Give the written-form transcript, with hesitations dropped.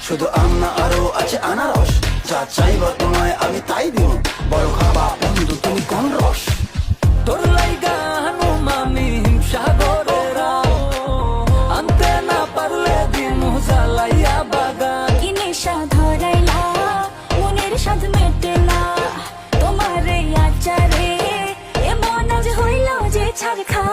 শুধু আম না আরো আছে আনারস, যা চাইবা তোমায় আমি তাই দিব, বড় খাবা বন্ধু তুমি কোন রস। তোর লাইগা হানুমামি হিমসাগরেরা, আনতে না পারলে দিন জ্বালাইয়া বাগান। কি নেশা ধরাইলা মনের স্বাদ মেটেলা, তোমার এই আচারে এমন আজ হইল যে ছাড় খা।